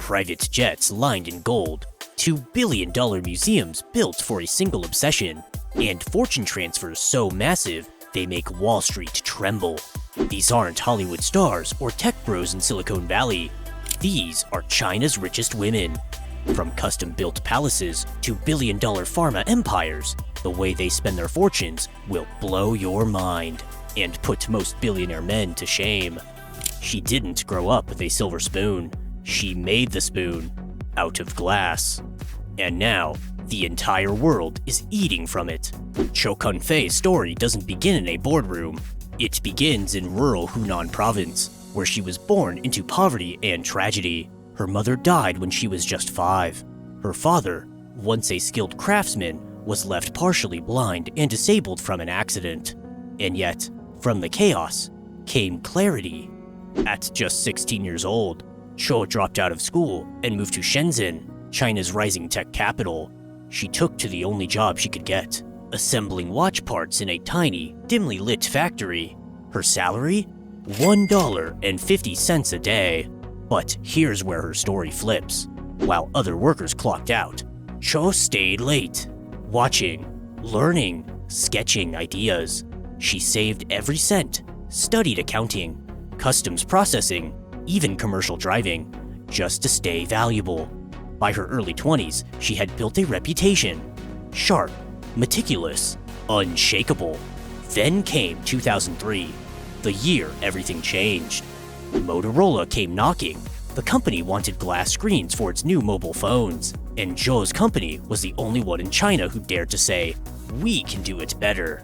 private jets lined in gold, $2 billion museums built for a single obsession, and fortune transfers so massive they make Wall Street tremble. These aren't Hollywood stars or tech bros in Silicon Valley. These are China's richest women. From custom-built palaces to billion-dollar pharma empires, the way they spend their fortunes will blow your mind and put most billionaire men to shame. She didn't grow up with a silver spoon. She made the spoon out of glass. And now, the entire world is eating from it. Cho Kun-fei's story doesn't begin in a boardroom. It begins in rural Hunan province, where she was born into poverty and tragedy. Her mother died when she was just 5. Her father, once a skilled craftsman, was left partially blind and disabled from an accident. And yet, from the chaos, came clarity. At just 16 years old, Cho dropped out of school and moved to Shenzhen, China's rising tech capital. She took to the only job she could get, assembling watch parts in a tiny, dimly lit factory. Her salary? $1.50 a day. But here's where her story flips. While other workers clocked out, Cho stayed late, watching, learning, sketching ideas. She saved every cent, studied accounting, customs processing, even commercial driving, just to stay valuable. By her early 20s, she had built a reputation. Sharp, meticulous, unshakable. Then came 2003, the year everything changed. Motorola came knocking. The company wanted glass screens for its new mobile phones, and Zhou's company was the only one in China who dared to say, "We can do it better."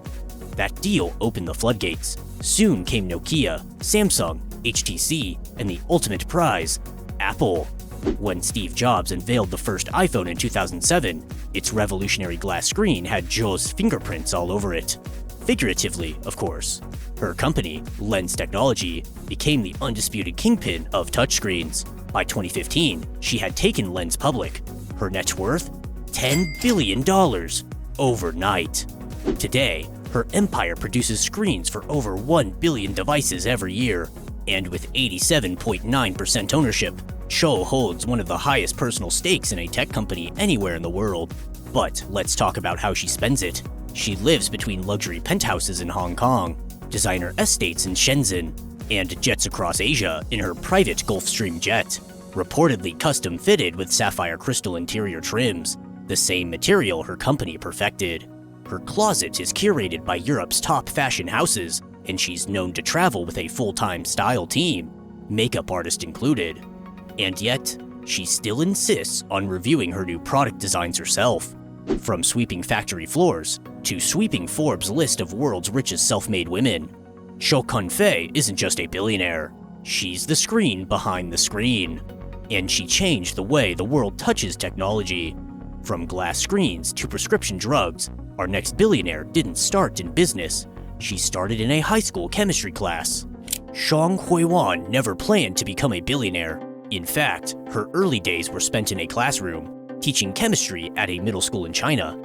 That deal opened the floodgates. Soon came Nokia, Samsung, HTC, and the ultimate prize, Apple. When Steve Jobs unveiled the first iPhone in 2007, its revolutionary glass screen had Zhou's fingerprints all over it. Figuratively, of course. Her company, Lens Technology, became the undisputed kingpin of touchscreens. By 2015, she had taken Lens public. Her net worth? $10 billion overnight. Today, her empire produces screens for over 1 billion devices every year. And with 87.9% ownership, Cho holds one of the highest personal stakes in a tech company anywhere in the world. But let's talk about how she spends it. She lives between luxury penthouses in Hong Kong, designer estates in Shenzhen, and jets across Asia in her private Gulfstream jet, reportedly custom-fitted with sapphire crystal interior trims, the same material her company perfected. Her closet is curated by Europe's top fashion houses, and she's known to travel with a full-time style team, makeup artist included. And yet, she still insists on reviewing her new product designs herself. From sweeping factory floors to sweeping Forbes' list of world's richest self-made women, Cho Kun-fei isn't just a billionaire. She's the screen behind the screen. And she changed the way the world touches technology. From glass screens to prescription drugs, our next billionaire didn't start in business. She started in a high school chemistry class. Zhang Huiwan never planned to become a billionaire. In fact, her early days were spent in a classroom, teaching chemistry at a middle school in China.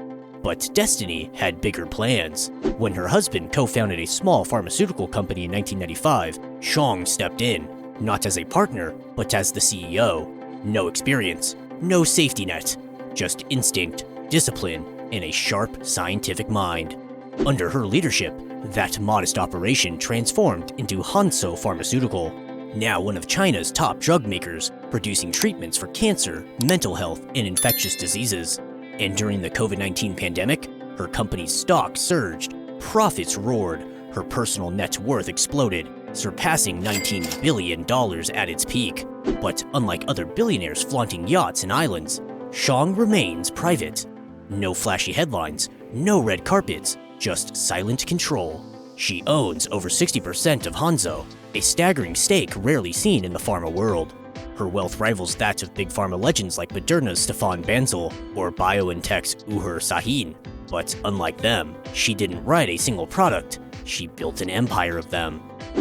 But destiny had bigger plans. When her husband co-founded a small pharmaceutical company in 1995, Zhang stepped in, not as a partner, but as the CEO. No experience, no safety net, just instinct, discipline, and a sharp scientific mind. Under her leadership, that modest operation transformed into Hansoh Pharmaceutical, now one of China's top drug makers, producing treatments for cancer, mental health, and infectious diseases. And during the COVID-19 pandemic, her company's stock surged, profits roared, her personal net worth exploded, surpassing $19 billion at its peak. But unlike other billionaires flaunting yachts and islands, Zhang remains private. No flashy headlines, no red carpets, just silent control. She owns over 60% of Hansoh, a staggering stake rarely seen in the pharma world. Her wealth rivals that of big pharma legends like Moderna's Stefan Bancel or BioNTech's Uğur Şahin. But unlike them, she didn't write a single product, she built an empire of them.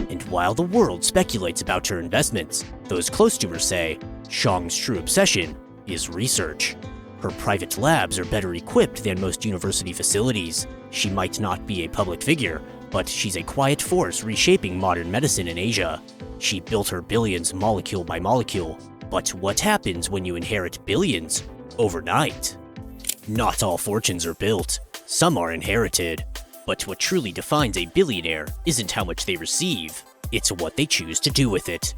And while the world speculates about her investments, those close to her say, Zhang's true obsession is research. Her private labs are better equipped than most university facilities. She might not be a public figure, but she's a quiet force reshaping modern medicine in Asia. She built her billions molecule by molecule, But what happens when you inherit billions overnight? Not all fortunes are built. Some are inherited. But what truly defines a billionaire isn't how much they receive, it's what they choose to do with it.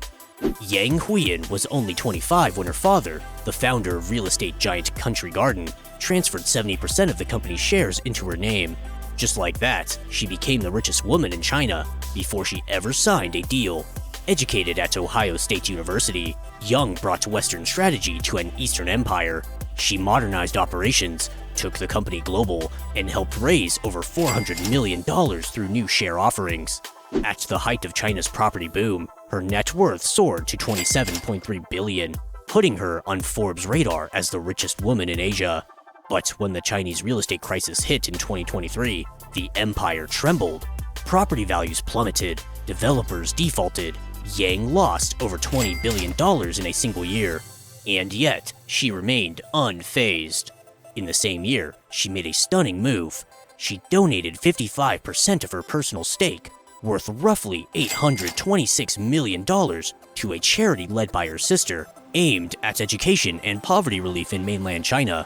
Yang Huiyan was only 25 when her father, the founder of real estate giant Country Garden, transferred 70% of the company's shares into her name. Just like that, she became the richest woman in China before she ever signed a deal. Educated at Ohio State University, Yang brought Western strategy to an Eastern empire. She modernized operations, took the company global, and helped raise over $400 million through new share offerings. At the height of China's property boom, her net worth soared to $27.3 billion, putting her on Forbes' radar as the richest woman in Asia. But when the Chinese real estate crisis hit in 2023, the empire trembled. Property values plummeted, developers defaulted, Yang lost over $20 billion in a single year. And yet, she remained unfazed. In the same year, she made a stunning move. She donated 55% of her personal stake, worth roughly $826 million, to a charity led by her sister, aimed at education and poverty relief in mainland China.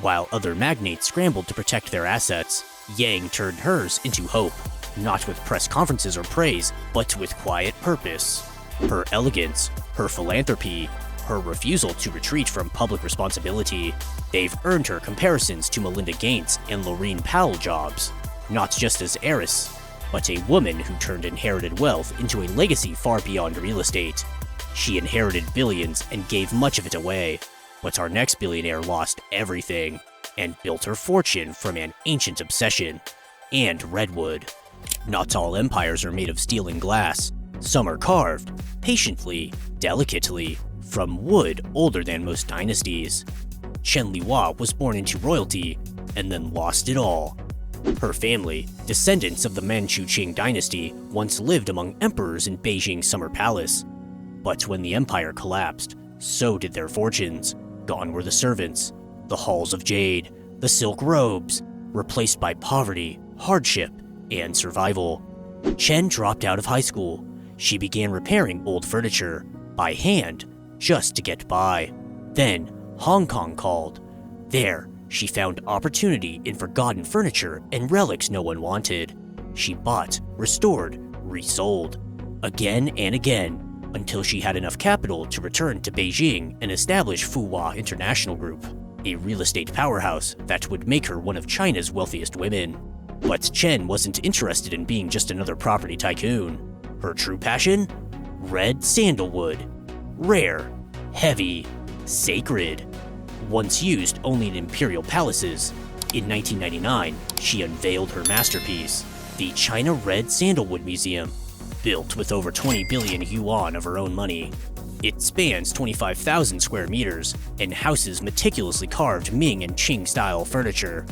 While other magnates scrambled to protect their assets, Yang turned hers into hope, not with press conferences or praise, but with quiet purpose. Her elegance, her philanthropy, her refusal to retreat from public responsibility, they've earned her comparisons to Melinda Gates and Laurene Powell jobs, not just as heiress, but a woman who turned inherited wealth into a legacy far beyond real estate. She inherited billions and gave much of it away, but our next billionaire lost everything and built her fortune from an ancient obsession and redwood. Not all empires are made of steel and glass. Some are carved, patiently, delicately, from wood older than most dynasties. Chen Liwa was born into royalty and then lost it all. Her family, descendants of the Manchu Qing dynasty, once lived among emperors in Beijing's Summer Palace. But when the empire collapsed, so did their fortunes. Gone were the servants, the halls of jade, the silk robes, replaced by poverty, hardship, and survival. Chen dropped out of high school. She began repairing old furniture, by hand, just to get by. Then, Hong Kong called. There, she found opportunity in forgotten furniture and relics no one wanted. She bought, restored, resold, again and again, until she had enough capital to return to Beijing and establish Fuhua International Group, a real estate powerhouse that would make her one of China's wealthiest women. But Chen wasn't interested in being just another property tycoon. Her true passion? Red sandalwood. Rare, heavy, sacred. Once used only in imperial palaces, in 1999, she unveiled her masterpiece, the China Red Sandalwood Museum, built with over 20 billion yuan of her own money. It spans 25,000 square meters and houses meticulously carved Ming and Qing-style furniture,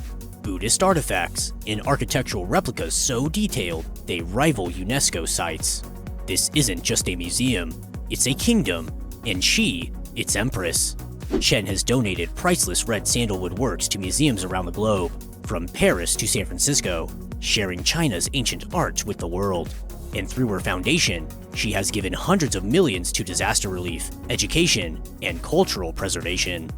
Buddhist artifacts, and architectural replicas so detailed they rival UNESCO sites. This isn't just a museum, it's a kingdom, and she, its empress. Chen has donated priceless red sandalwood works to museums around the globe, from Paris to San Francisco, sharing China's ancient art with the world. And through her foundation, she has given hundreds of millions to disaster relief, education, and cultural preservation.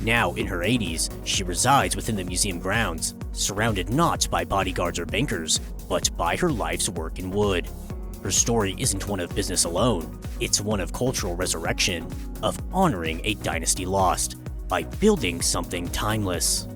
Now in her 80s, she resides within the museum grounds, surrounded not by bodyguards or bankers, but by her life's work in wood. Her story isn't one of business alone, it's one of cultural resurrection, of honoring a dynasty lost, by building something timeless.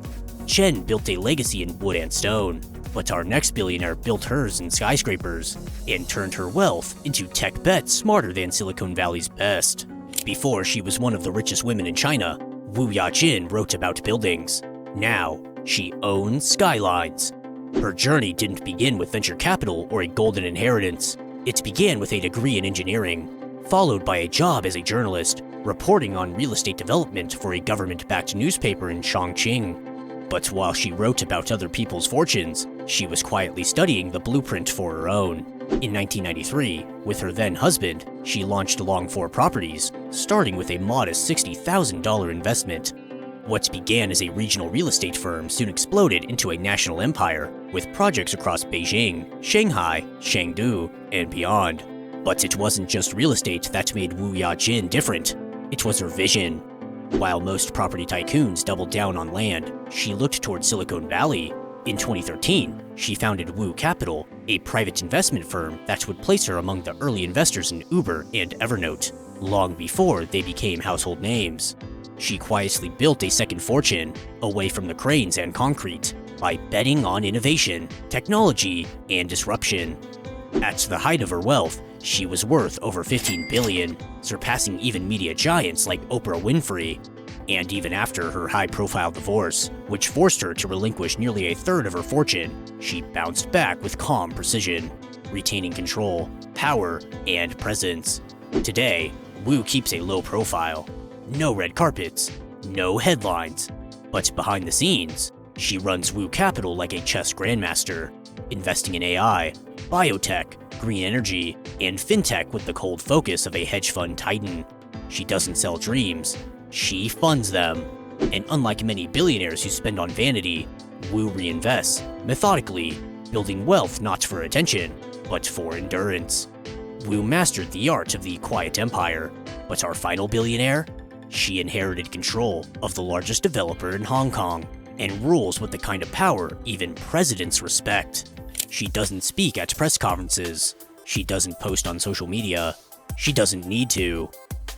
Chen built a legacy in wood and stone, but our next billionaire built hers in skyscrapers, and turned her wealth into tech bets smarter than Silicon Valley's best. Before she was one of the richest women in China, Wu Yajin wrote about buildings. Now, she owns skylines. Her journey didn't begin with venture capital or a golden inheritance. It began with a degree in engineering, followed by a job as a journalist, reporting on real estate development for a government-backed newspaper in Chongqing. But while she wrote about other people's fortunes, she was quietly studying the blueprint for her own. In 1993, with her then-husband, she launched Long4 Properties, starting with a modest $60,000 investment. What began as a regional real estate firm soon exploded into a national empire, with projects across Beijing, Shanghai, Chengdu, and beyond. But it wasn't just real estate that made Wu Yajin different. It was her vision. While most property tycoons doubled down on land, she looked toward Silicon Valley. In 2013, she founded Wu Capital, a private investment firm that would place her among the early investors in Uber and Evernote, long before they became household names. She quietly built a second fortune, away from the cranes and concrete, by betting on innovation, technology, and disruption. At the height of her wealth, she was worth over $15 billion, surpassing even media giants like Oprah Winfrey. And even after her high-profile divorce, which forced her to relinquish nearly a third of her fortune, she bounced back with calm precision, retaining control, power, and presence. Today, Wu keeps a low profile. No red carpets, no headlines. But behind the scenes, she runs Wu Capital like a chess grandmaster, investing in AI, biotech, green energy, and fintech with the cold focus of a hedge fund titan. She doesn't sell dreams, she funds them. And unlike many billionaires who spend on vanity, Wu reinvests, methodically, building wealth not for attention, but for endurance. Wu mastered the art of the quiet empire, but our final billionaire? She inherited control of the largest developer in Hong Kong, and rules with the kind of power even presidents respect. She doesn't speak at press conferences. She doesn't post on social media. She doesn't need to.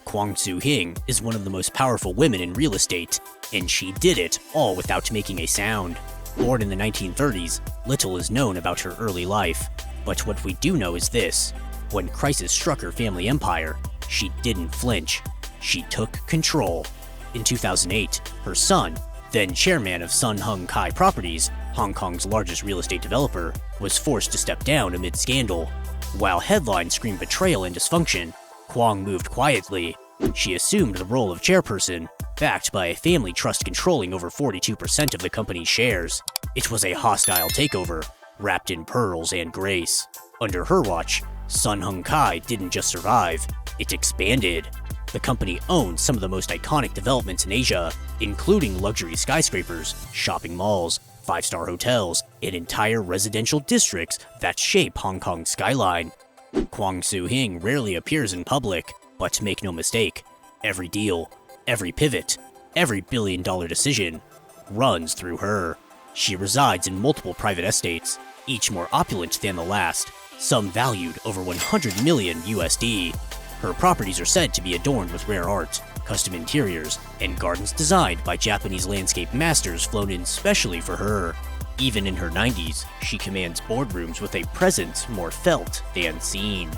Kwang Soo-hing is one of the most powerful women in real estate, and she did it all without making a sound. Born in the 1930s, little is known about her early life, but what we do know is this: when crisis struck her family empire, she didn't flinch. She took control. In 2008, her son, then chairman of Sun Hung Kai Properties, Hong Kong's largest real estate developer, was forced to step down amid scandal. While headlines screamed betrayal and dysfunction, Kwang moved quietly. She assumed the role of chairperson, backed by a family trust controlling over 42% of the company's shares. It was a hostile takeover, wrapped in pearls and grace. Under her watch, Sun Hung Kai didn't just survive, it expanded. The company owns some of the most iconic developments in Asia, including luxury skyscrapers, shopping malls, five-star hotels, and entire residential districts that shape Hong Kong's skyline. Kwang Soo-hing rarely appears in public, but make no mistake, every deal, every pivot, every billion-dollar decision runs through her. She resides in multiple private estates, each more opulent than the last, some valued over 100 million USD. Her properties are said to be adorned with rare art, custom interiors, and gardens designed by Japanese landscape masters flown in specially for her. Even in her 90s, she commands boardrooms with a presence more felt than seen.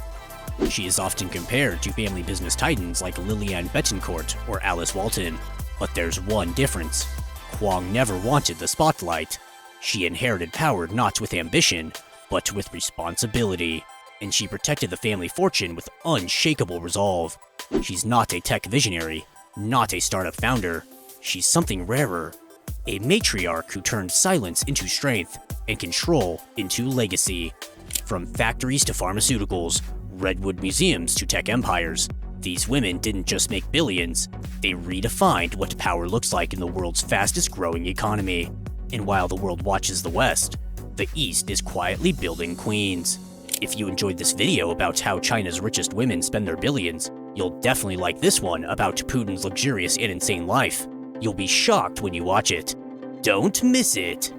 She is often compared to family business titans like Lillian Bettencourt or Alice Walton, but there's one difference. Kwang never wanted the spotlight. She inherited power not with ambition, but with responsibility. And she protected the family fortune with unshakable resolve. She's not a tech visionary, not a startup founder. She's something rarer. A matriarch who turned silence into strength and control into legacy. From factories to pharmaceuticals, redwood museums to tech empires, these women didn't just make billions, they redefined what power looks like in the world's fastest growing economy. And while the world watches the West, the East is quietly building queens. If you enjoyed this video about how China's richest women spend their billions, you'll definitely like this one about Putin's luxurious and insane life. You'll be shocked when you watch it. Don't miss it!